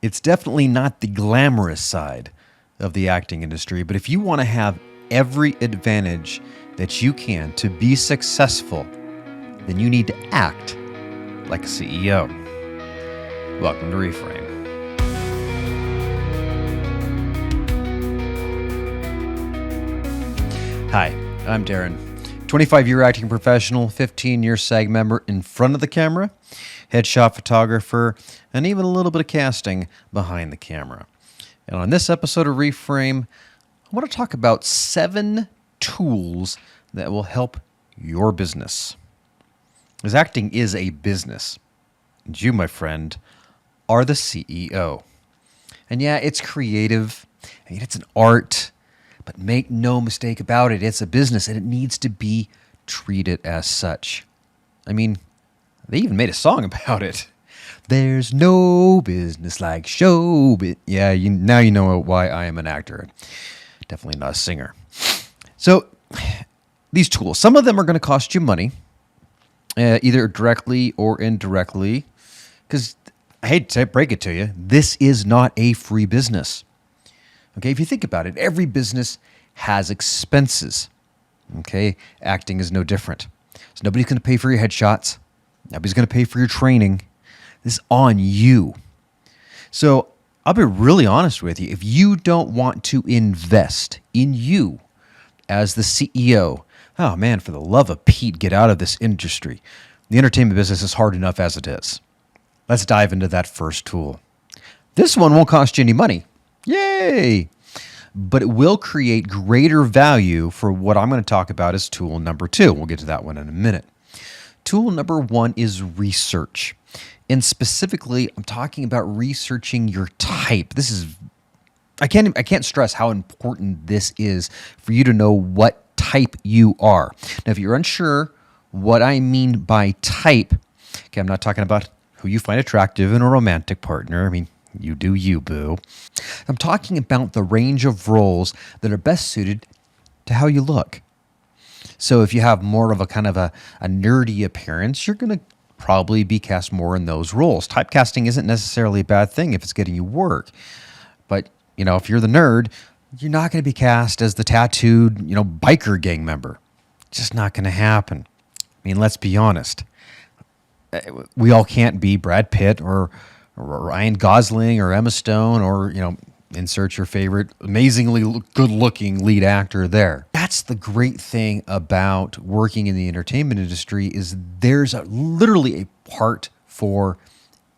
It's definitely not the glamorous side of the acting industry, but if you want to have every advantage that you can to be successful, then you need to act like a CEO. Welcome to Reframe. Hi, I'm Darren, 25-year acting professional, 15-year SAG member in front of the camera, headshot photographer, and even a little bit of casting behind the camera. And on this episode of Reframe, I want to talk about 7 tools that will help your business. Because acting is a business. And you, my friend, are the CEO. And yeah, it's creative, and it's an art, but make no mistake about it, it's a business, and it needs to be treated as such. I mean, they even made a song about it. There's no business like show. Yeah, now you know why I am an actor. Definitely not a singer. So, these tools, some of them are going to cost you money, either directly or indirectly, because I hate to break it to you, this is not a free business. Okay, if you think about it, every business has expenses. Okay, acting is no different. So nobody's going to pay for your headshots. Nobody's going to pay for your training. This is on you. So I'll be really honest with you. If you don't want to invest in you as the CEO, oh man, for the love of Pete, get out of this industry. The entertainment business is hard enough as it is. Let's dive into that first tool. This one won't cost you any money. Yay! But it will create greater value for what I'm going to talk about as tool number 2. We'll get to that one in a minute. Tool number 1 is research. And specifically, I'm talking about researching your type. I can't stress how important this is for you to know what type you are. Now, if you're unsure what I mean by type, okay, I'm not talking about who you find attractive in a romantic partner. I mean, you do you, boo. I'm talking about the range of roles that are best suited to how you look. So if you have more of a kind of a nerdy appearance, you're going to probably be cast more in those roles. Typecasting isn't necessarily a bad thing if it's getting you work. But, if you're the nerd, you're not going to be cast as the tattooed, biker gang member. It's just not going to happen. I mean, let's be honest. We all can't be Brad Pitt or Ryan Gosling or Emma Stone or, insert your favorite amazingly good-looking lead actor there. That's the great thing about working in the entertainment industry is there's literally a part for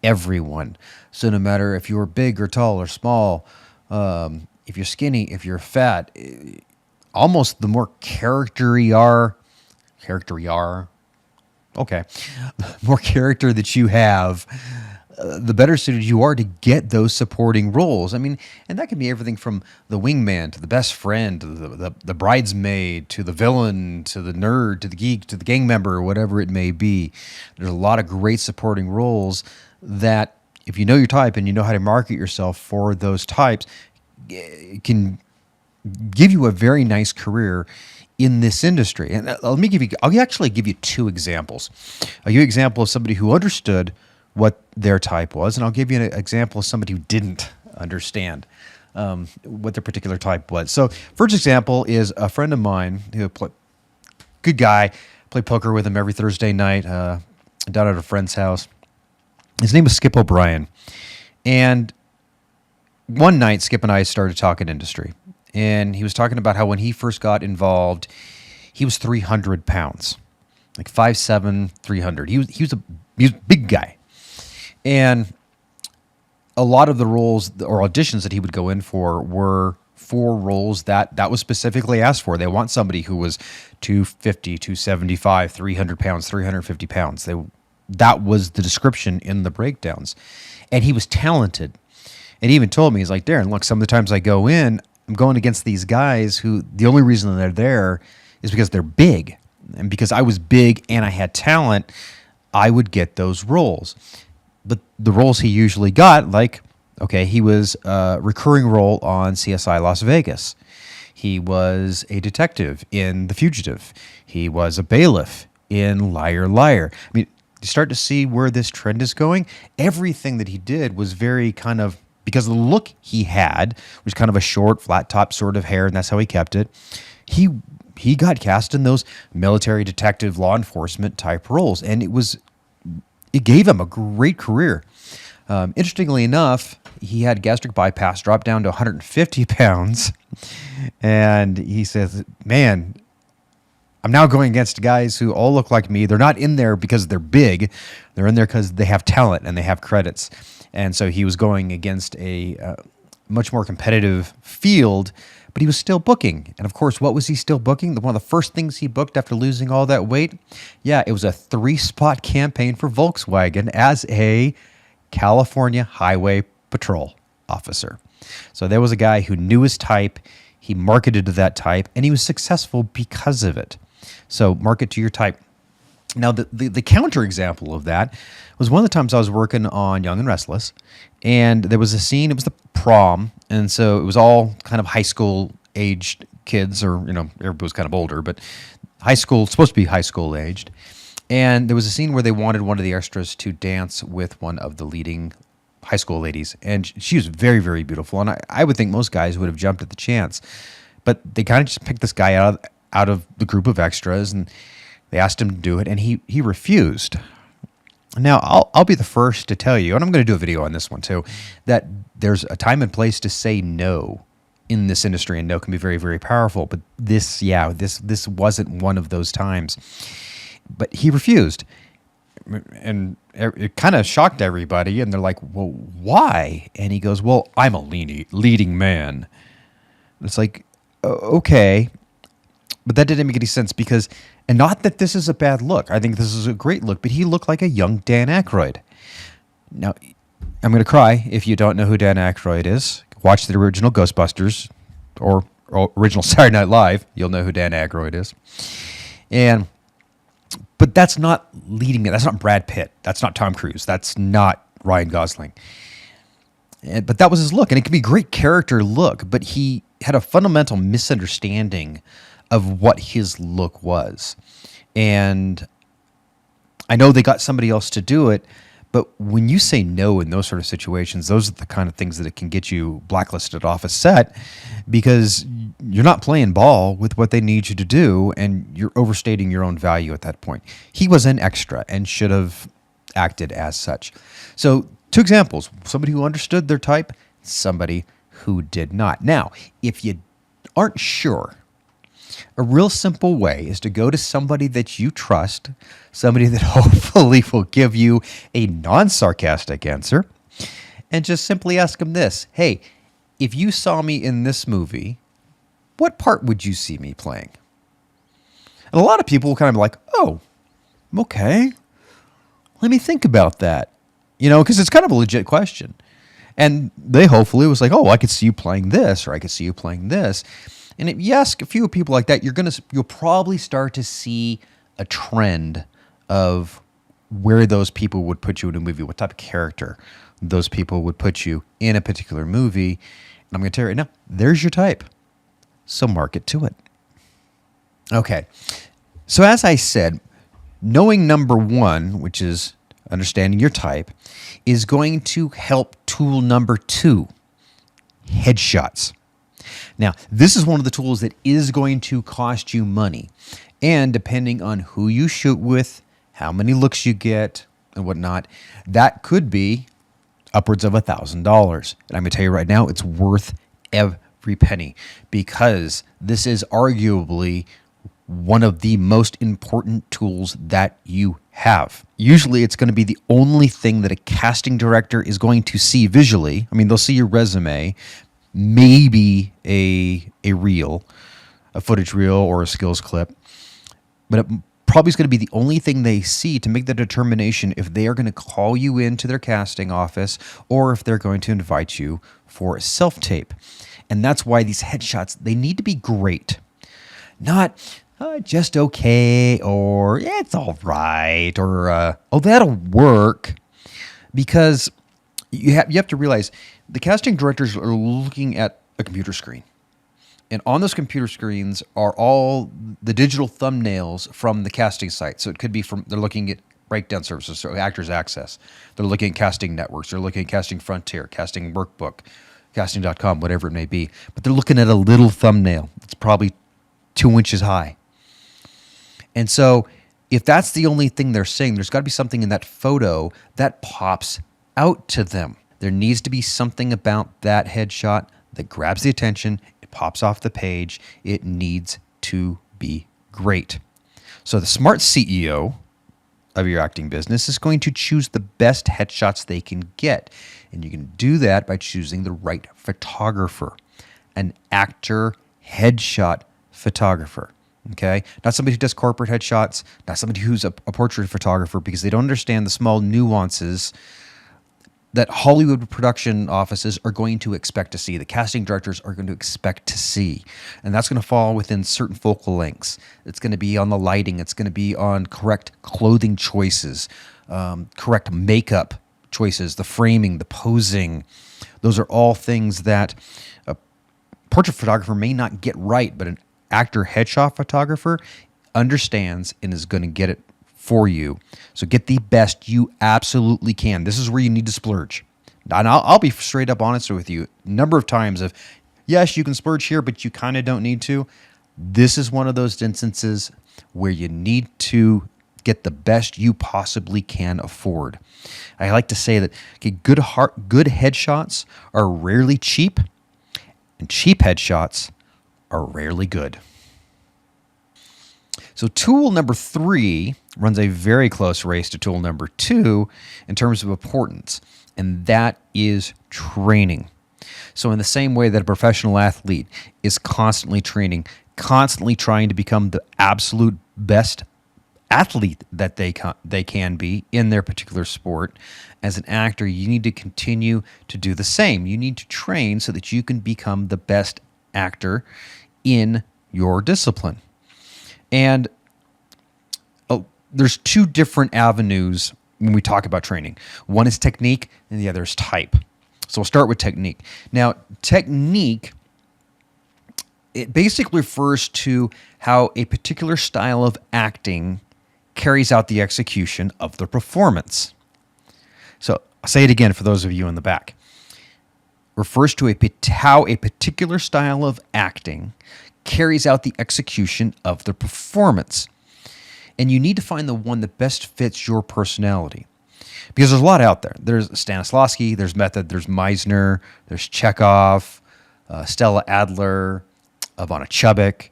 everyone. So no matter if you're big or tall or small, if you're skinny, if you're fat, almost the more character you are, okay, the more character that you have, the better suited you are to get those supporting roles. I mean, and that can be everything from the wingman to the best friend to the bridesmaid to the villain to the nerd to the geek to the gang member or whatever it may be. There's a lot of great supporting roles that if you know your type and you know how to market yourself for those types, it can give you a very nice career in this industry. And I'll actually give you 2 examples. I'll give you an example of somebody who understood what their type was, and I'll give you an example of somebody who didn't understand what their particular type was. So, first example is a friend of mine who good guy, played poker with him every Thursday night down at a friend's house. His name was Skip O'Brien, and one night Skip and I started talking industry, and he was talking about how when he first got involved, he was 300 pounds, like 5'7", 300. He was a big guy. And a lot of the roles or auditions that he would go in for were for roles that was specifically asked for. They want somebody who was 250, 275, 300 pounds, 350 pounds. That was the description in the breakdowns. And he was talented. And he even told me, he's like, Darren, look, some of the times I go in, I'm going against these guys who the only reason they're there is because they're big. And because I was big and I had talent, I would get those roles. But the roles he usually got, he was a recurring role on CSI Las Vegas. He was a detective in The Fugitive. He was a bailiff in Liar Liar. I mean, you start to see where this trend is going. Everything that he did was very kind of because of the look he had, was kind of a short, flat top sort of hair, and that's how he kept it. He got cast in those military, detective, law enforcement type roles, and it gave him a great career. Interestingly enough, he had gastric bypass, dropped down to 150 pounds, and he says, "Man, I'm now going against guys who all look like me. They're not in there because they're big. They're in there because they have talent and they have credits." And so he was going against a much more competitive field, but he was still booking. And of course, what was he still booking? One of the first things he booked after losing all that weight? Yeah, it was a 3-spot campaign for Volkswagen as a California Highway Patrol officer. So there was a guy who knew his type. He marketed to that type, and he was successful because of it. So market to your type. Now, the counterexample of that was one of the times I was working on Young and Restless, and there was a scene, it was the prom, and so it was all kind of high school aged kids, or, everybody was kind of older, but supposed to be high school aged. And there was a scene where they wanted one of the extras to dance with one of the leading high school ladies, and she was very, very beautiful, and I would think most guys would have jumped at the chance, but they kind of just picked this guy out of the group of extras, and they asked him to do it, and he refused. Now, I'll be the first to tell you, and I'm going to do a video on this one too, that there's a time and place to say no in this industry, and no can be very, very powerful. But this wasn't one of those times. But he refused, and it kind of shocked everybody, and they're like, "Well, why?" And he goes, "Well, I'm a leading man." It's like, okay. But that didn't make any sense because, and not that this is a bad look. I think this is a great look, but he looked like a young Dan Aykroyd. Now, I'm going to cry if you don't know who Dan Aykroyd is. Watch the original Ghostbusters or original Saturday Night Live. You'll know who Dan Aykroyd is. But that's not leading me. That's not Brad Pitt. That's not Tom Cruise. That's not Ryan Gosling. But that was his look, and it could be a great character look, but he had a fundamental misunderstanding of what his look was. And I know they got somebody else to do it, but when you say no in those sort of situations, those are the kind of things that it can get you blacklisted off a set because you're not playing ball with what they need you to do, and you're overstating your own value at that point. He was an extra and should have acted as such. So 2 examples, somebody who understood their type, somebody who did not. Now, if you aren't sure, a real simple way is to go to somebody that you trust, somebody that hopefully will give you a non-sarcastic answer, and just simply ask them this: "Hey, if you saw me in this movie, what part would you see me playing?" And a lot of people will kind of be like, "Oh, okay, let me think about that." Because it's kind of a legit question. And they hopefully was like, "Oh, I could see you playing this, or I could see you playing this." And if you ask a few people like that, you'll probably start to see a trend of where those people would put you in a movie, what type of character those people would put you in a particular movie. And I'm going to tell you right now, there's your type. So market to it. Okay. So as I said, knowing number 1, which is understanding your type, is going to help tool number 2, headshots. Now, this is one of the tools that is going to cost you money. And depending on who you shoot with, how many looks you get, and whatnot, that could be upwards of $1,000. And I'm going to tell you right now, it's worth every penny, because this is arguably one of the most important tools that you have. Usually it's going to be the only thing that a casting director is going to see visually. I mean, they'll see your resume, maybe a reel, a footage reel or a skills clip, but it probably is going to be the only thing they see to make the determination if they are going to call you into their casting office or if they're going to invite you for a self-tape. And that's why these headshots, they need to be great. Not just okay, or yeah, it's all right, or oh, that'll work. Because you have to realize the casting directors are looking at a computer screen. And on those computer screens are all the digital thumbnails from the casting site. So it could be they're looking at breakdown services, so Actors Access. They're looking at Casting Networks. They're looking at Casting Frontier, Casting Workbook, casting.com, whatever it may be. But they're looking at a little thumbnail that's probably 2 inches high. And so if that's the only thing they're seeing, there's got to be something in that photo that pops out to them. There needs to be something about that headshot that grabs the attention. It pops off the page. It needs to be great. So the smart CEO of your acting business is going to choose the best headshots they can get. And you can do that by choosing the right photographer, an actor headshot photographer. Okay, not somebody who does corporate headshots, not somebody who's a portrait photographer, because they don't understand the small nuances that Hollywood production offices are going to expect to see, the casting directors are going to expect to see. And that's going to fall within certain focal lengths. It's going to be on the lighting. It's going to be on correct clothing choices, correct makeup choices, the framing, the posing. Those are all things that a portrait photographer may not get right, but an actor headshot photographer understands and is going to get it for you. So get the best you absolutely can. This is where you need to splurge. And I'll be straight up honest with you. A number of times of, yes, you can splurge here, but you kind of don't need to. This is one of those instances where you need to get the best you possibly can afford. I like to say that good headshots are rarely cheap, and cheap headshots are rarely good. So tool number 3 runs a very close race to tool number 2 in terms of importance, and that is training. So in the same way that a professional athlete is constantly training, constantly trying to become the absolute best athlete that they can be in their particular sport, as an actor, you need to continue to do the same. You need to train so that you can become the best actor in your discipline. And there's 2 different avenues when we talk about training. One is technique and the other is type. So we'll start with technique. Now, technique, it basically refers to how a particular style of acting carries out the execution of the performance. So I'll say it again for those of you in the back. Refers to how a particular style of acting carries out the execution of the performance. And you need to find the one that best fits your personality. Because there's a lot out there. There's Stanislavski, there's Method, there's Meisner, there's Chekhov, Stella Adler, Ivana Chubbuck,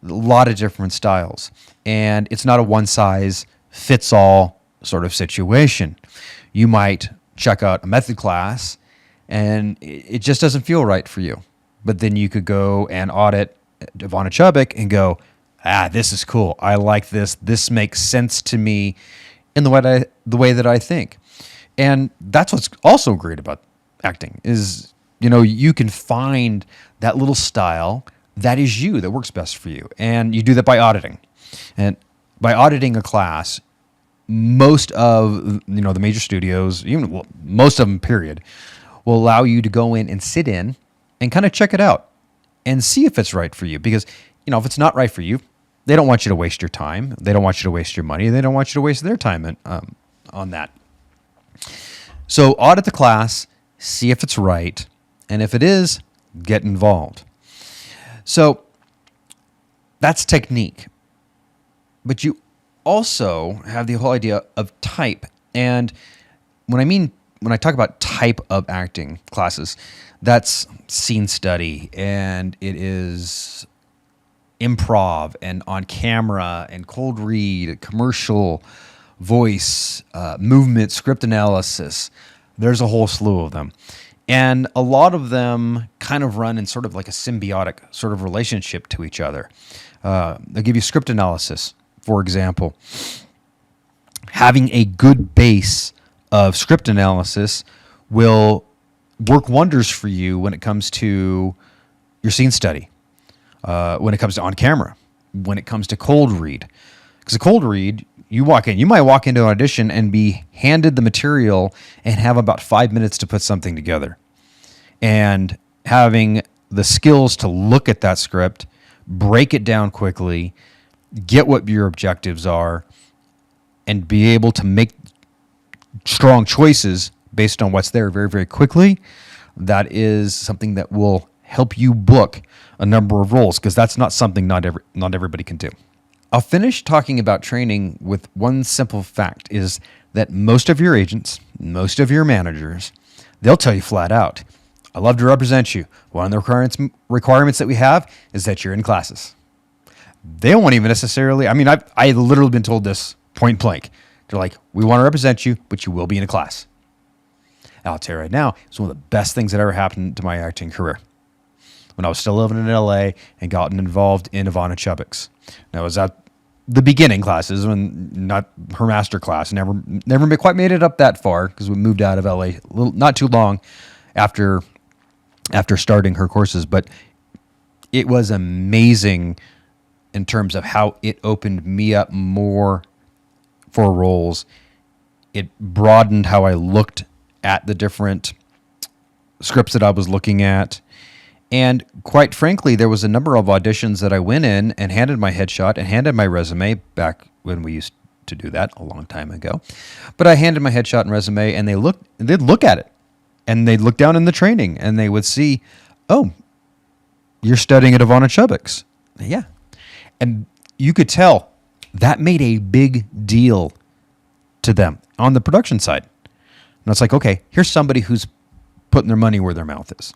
a lot of different styles. And it's not a one-size-fits-all sort of situation. You might check out a Method class, and it just doesn't feel right for you. But then you could go and audit Ivana Chubbuck and go, this is cool. I like this. This makes sense to me in the way that I think. And that's what's also great about acting is, you can find that little style that is you, that works best for you. And you do that by auditing. And by auditing a class, most of, the major studios, most of them, period, will allow you to go in and sit in and kind of check it out and see if it's right for you. Because, if it's not right for you, they don't want you to waste your time. They don't want you to waste your money. They don't want you to waste their time on that. So audit the class, see if it's right, and if it is, get involved. So that's technique. But you also have the whole idea of type. And when I talk about type of acting classes, that's scene study, and it is improv and on camera and cold read, commercial, voice, movement, script analysis. There's a whole slew of them. And a lot of them kind of run in sort of like a symbiotic sort of relationship to each other. They'll give you script analysis, for example. Having a good base of script analysis will work wonders for you when it comes to your scene study, when it comes to on camera, when it comes to cold read. Because a cold read, you might walk into an audition and be handed the material and have about 5 minutes to put something together. And having the skills to look at that script, break it down quickly, get what your objectives are, and be able to make strong choices based on what's there very, very quickly, that is something that will help you book a number of roles, because that's not something not everybody can do. I'll finish talking about training with one simple fact, is that most of your agents, most of your managers, they'll tell you flat out, I love to represent you. One of the requirements that we have is that you're in classes. They won't even necessarily, I've literally been told this point blank. They're like, we want to represent you, but you will be in a class. I'll tell you right now, it's one of the best things that ever happened to my acting career. When I was still living in LA and gotten involved in Ivana Chubbuck's. Now, I was at the beginning classes, when not her master class. Never quite made it up that far, because we moved out of LA not too long after starting her courses. But it was amazing in terms of how it opened me up more for roles. It broadened how I looked at the different scripts that I was looking at. And quite frankly, there was a number of auditions that I went in and handed my headshot and handed my resume, back when we used to do that a long time ago. But I handed my headshot and resume, and they'd look at it, and they'd look down in the training, and they would see, oh, you're studying at Ivana Chubbuck's. Yeah. And you could tell that made a big deal to them on the production side. And it's like, okay, here's somebody who's putting their money where their mouth is.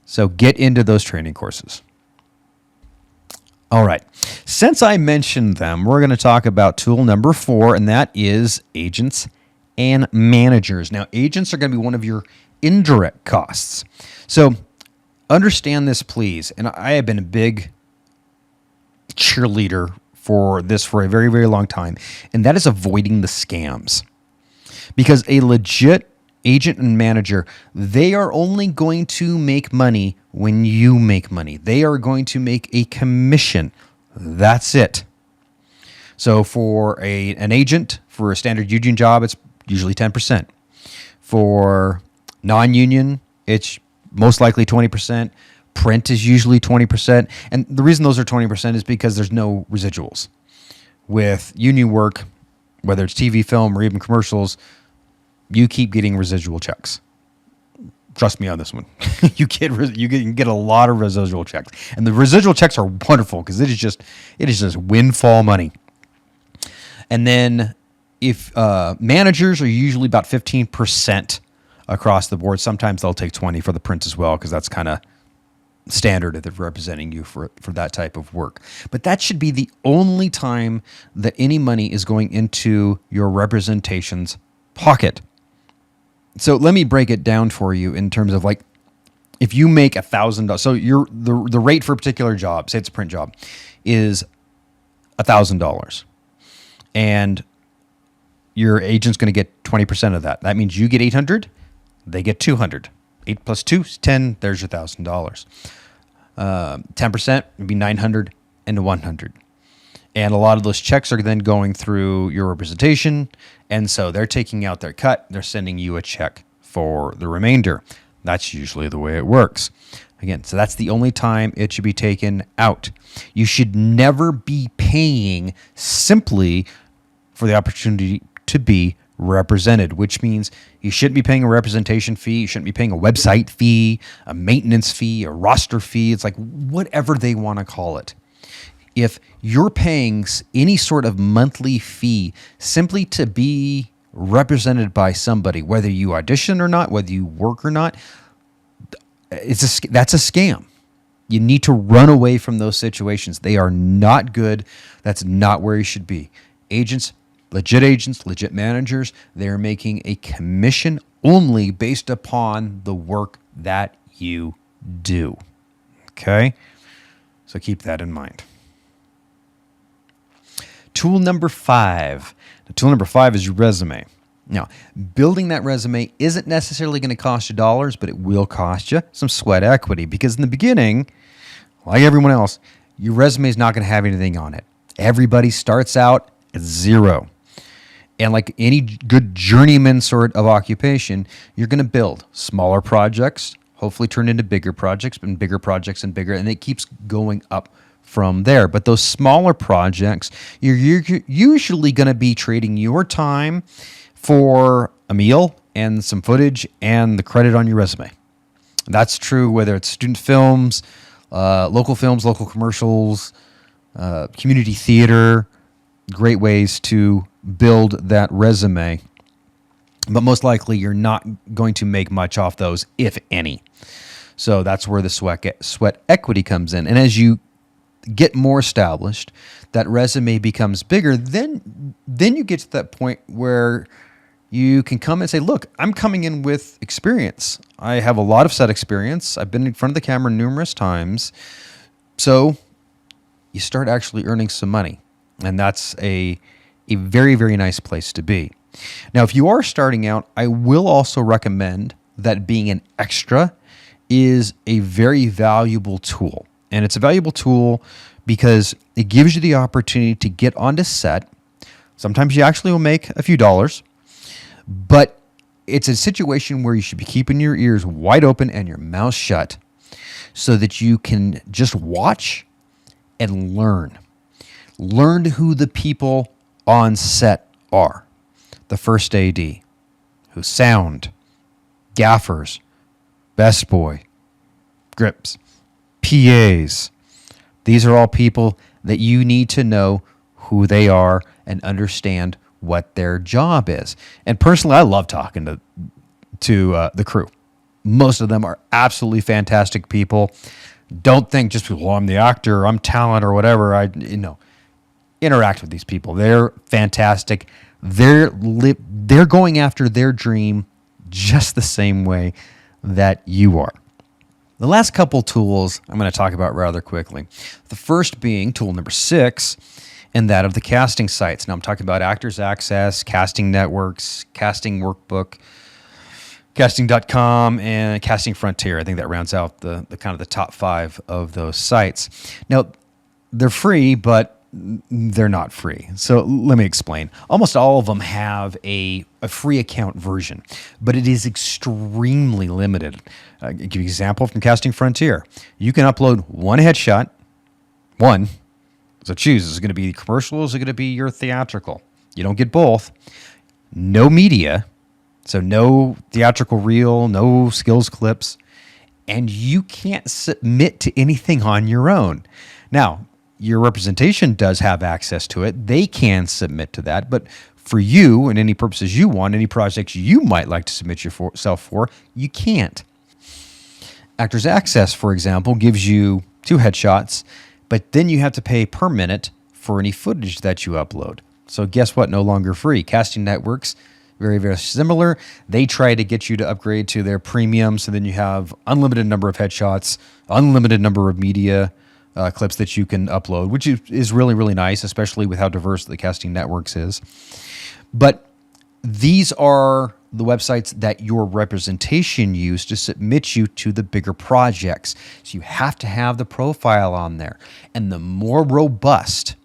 So get into those training courses. All right. Since I mentioned them, we're going to talk about tool number 4, and that is agents and managers. Now, agents are going to be one of your indirect costs. So understand this, please. And I have been a big cheerleader for this for a very, very long time, and that is avoiding the scams. Because a legit agent and manager, they are only going to make money when you make money. They are going to make a commission. That's it. So for an agent, for a standard union job, it's usually 10%. For non-union, it's most likely 20%. Print is usually 20%. And the reason those are 20% is because there's no residuals. With union work, whether it's TV, film, or even commercials, you keep getting residual checks. Trust me on this one. You can get a lot of residual checks, and the residual checks are wonderful because it is just windfall money. And then if managers are usually about 15% across the board. Sometimes they'll take 20 for the print as well, because that's kind of standard if they're representing you for that type of work. But that should be the only time that any money is going into your representation's pocket. So let me break it down for you in terms of, like, if you make $1,000, so the rate for a particular job, say it's a print job, is $1,000, and your agent's going to get 20% of that. That means you get 800, they get 200. 8 plus 2 is 10. There's your $1,000. 10% would be 900 and 100. And a lot of those checks are then going through your representation. And so they're taking out their cut. They're sending you a check for the remainder. That's usually the way it works. Again, so that's the only time it should be taken out. You should never be paying simply for the opportunity to be represented, which means you shouldn't be paying a representation fee. You shouldn't be paying a website fee, a maintenance fee, a roster fee. It's like whatever they want to call it. If you're paying any sort of monthly fee simply to be represented by somebody, whether you audition or not, whether you work or not, that's a scam. You need to run away from those situations. They are not good. That's not where you should be. Agents, legit managers, they're making a commission only based upon the work that you do. Okay? So keep that in mind. Tool number 5. Tool number 5 is your resume. Now, building that resume isn't necessarily going to cost you dollars, but it will cost you some sweat equity, because in the beginning, like everyone else, your resume is not going to have anything on it. Everybody starts out at zero. And like any good journeyman sort of occupation, you're going to build smaller projects, hopefully turn into bigger projects, and bigger projects and bigger, and it keeps going up from there. But those smaller projects, you're usually going to be trading your time for a meal and some footage and the credit on your resume. That's true whether it's student films, local commercials, community theater. Great ways to build that resume. But most likely you're not going to make much off those, if any. So that's where the sweat equity comes in. And as you get more established, that resume becomes bigger, then you get to that point where you can come and say, look, I'm coming in with experience. I have a lot of set experience. I've been in front of the camera numerous times. So you start actually earning some money. And that's a very, very nice place to be. Now, if you are starting out, I will also recommend that being an extra is a very valuable tool. And it's a valuable tool because it gives you the opportunity to get onto set. Sometimes you actually will make a few dollars, but it's a situation where you should be keeping your ears wide open and your mouth shut so that you can just watch and learn. Learn who the people on set are. The first AD, who's sound, gaffers, best boy, grips, PAs. These are all people that you need to know who they are and understand what their job is. And personally, I love talking to the crew. Most of them are absolutely fantastic people. Don't think just because, well, I'm the actor, or I'm talent, or whatever. Interact with these people. They're fantastic. They're going after their dream just the same way that you are. The last couple tools I'm going to talk about rather quickly. The first being tool number 6, and that of the casting sites. Now I'm talking about Actors Access, Casting Networks, Casting Workbook, Casting.com, and Casting Frontier. I think that rounds out the kind of the top 5 of those sites. Now, they're free, but they're not free. So let me explain. Almost all of them have a free account version, but it is extremely limited. I'll give you an example from Casting Frontier. You can upload one headshot, one. So choose, is it going to be commercial or is it going to be your theatrical? You don't get both. No media, so no theatrical reel, no skills clips, and you can't submit to anything on your own. Now, your representation does have access to it. They can submit to that, but for you and any purposes you want, any projects you might like to submit yourself for, you can't. Actors Access, for example, gives you 2 headshots, but then you have to pay per minute for any footage that you upload. So guess what? No longer free. Casting Networks, very, very similar. They try to get you to upgrade to their premium, so then you have unlimited number of headshots, unlimited number of media clips that you can upload, which is really, really nice, especially with how diverse the Casting Networks is. But these are the websites that your representation used to submit you to the bigger projects. So you have to have the profile on there. And the more robust,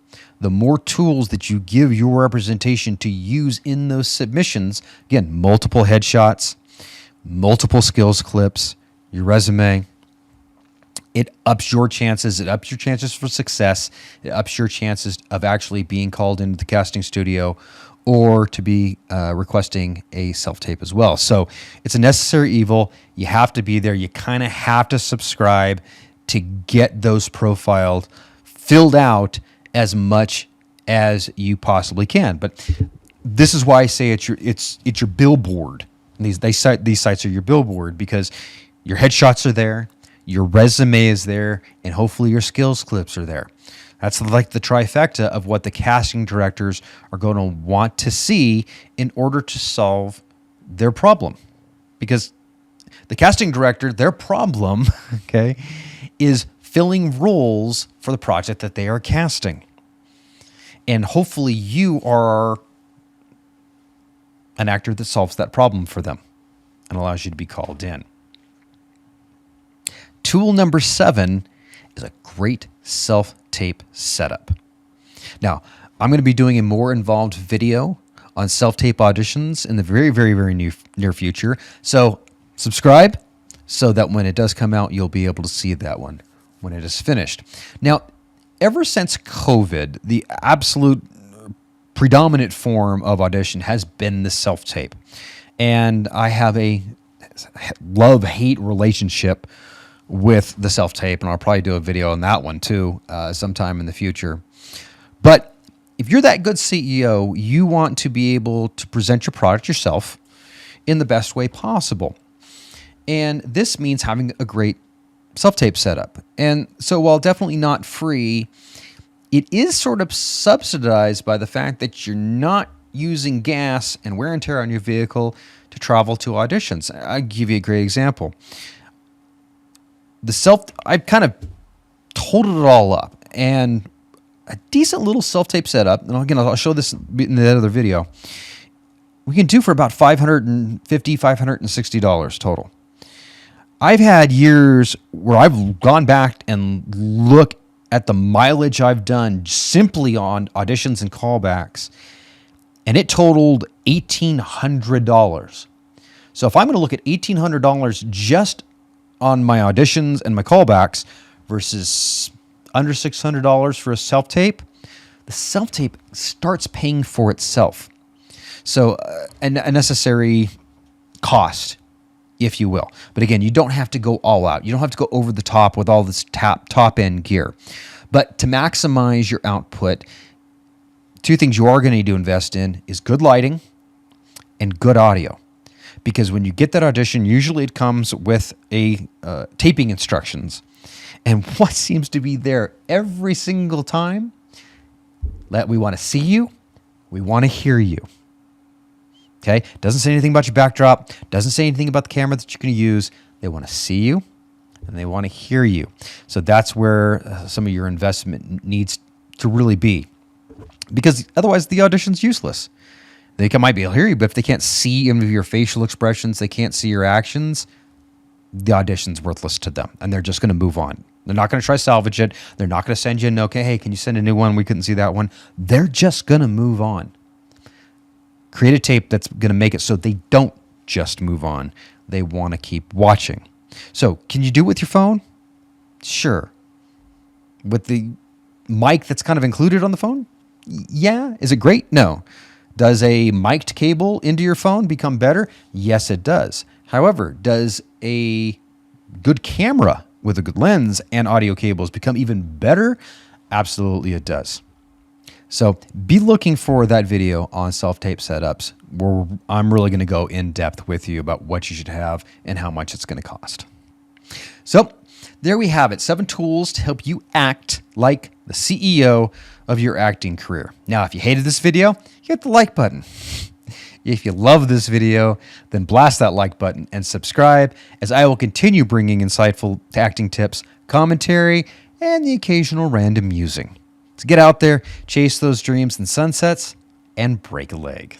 the more tools that you give your representation to use in those submissions, again, multiple headshots, multiple skills clips, your resume, it ups your chances. It ups your chances for success. It ups your chances of actually being called into the casting studio or to be requesting a self-tape as well. So it's a necessary evil. You have to be there. You kind of have to subscribe to get those profiled, filled out as much as you possibly can. But this is why I say it's your billboard. These sites are your billboard because your headshots are there, your resume is there, and hopefully your skills clips are there. That's like the trifecta of what the casting directors are going to want to see in order to solve their problem. Because the casting director, their problem, okay, is filling roles for the project that they are casting. And hopefully you are an actor that solves that problem for them and allows you to be called in. Tool number 7 is a great self-tape setup. Now, I'm going to be doing a more involved video on self-tape auditions in the very, very, very near future. So subscribe so that when it does come out, you'll be able to see that one when it is finished. Now, ever since COVID, the absolute predominant form of audition has been the self-tape. And I have a love-hate relationship with the self-tape, and I'll probably do a video on that one too sometime in the future. But if you're that good CEO, you want to be able to present your product yourself in the best way possible. And this means having a great self-tape setup. And so while definitely not free, it is sort of subsidized by the fact that you're not using gas and wear and tear on your vehicle to travel to auditions. I'll give you a great example. I've kind of totaled it all up, and a decent little self-tape setup, and again, I'll show this in the other video, we can do for about $550, $560 total. I've had years where I've gone back and looked at the mileage I've done simply on auditions and callbacks, and it totaled $1,800. So if I'm going to look at $1,800 just on my auditions and my callbacks versus under $600 for a self-tape, the self-tape starts paying for itself. So a necessary cost, if you will. But again, you don't have to go all out. You don't have to go over the top with all this top-end gear. But to maximize your output, two things you are going to need to invest in is good lighting and good audio. Because when you get that audition, usually it comes with a taping instructions. And what seems to be there every single time? That we want to see you, we want to hear you. Okay? Doesn't say anything about your backdrop, doesn't say anything about the camera that you're going to use. They want to see you, and they want to hear you. So that's where some of your investment needs to really be. Because otherwise the audition's useless. They might be able to hear you, but if they can't see any of your facial expressions, they can't see your actions, the audition's worthless to them, and they're just going to move on. They're not going to try to salvage it. They're not going to send you a note, okay, hey, can you send a new one? We couldn't see that one. They're just going to move on. Create a tape that's going to make it so they don't just move on. They want to keep watching. So can you do it with your phone? Sure. With the mic that's kind of included on the phone? Yeah. Is it great? No. Does a mic'd cable into your phone become better? Yes, it does. However, does a good camera with a good lens and audio cables become even better? Absolutely it does. So be looking for that video on self-tape setups where I'm really going to go in depth with you about what you should have and how much it's going to cost. So there we have it. 7 tools to help you act like the CEO of your acting career. Now, if you hated this video, hit the like button. If you love this video, then blast that like button and subscribe, as I will continue bringing insightful acting tips, commentary, and the occasional random musing. So get out there, chase those dreams and sunsets, and break a leg.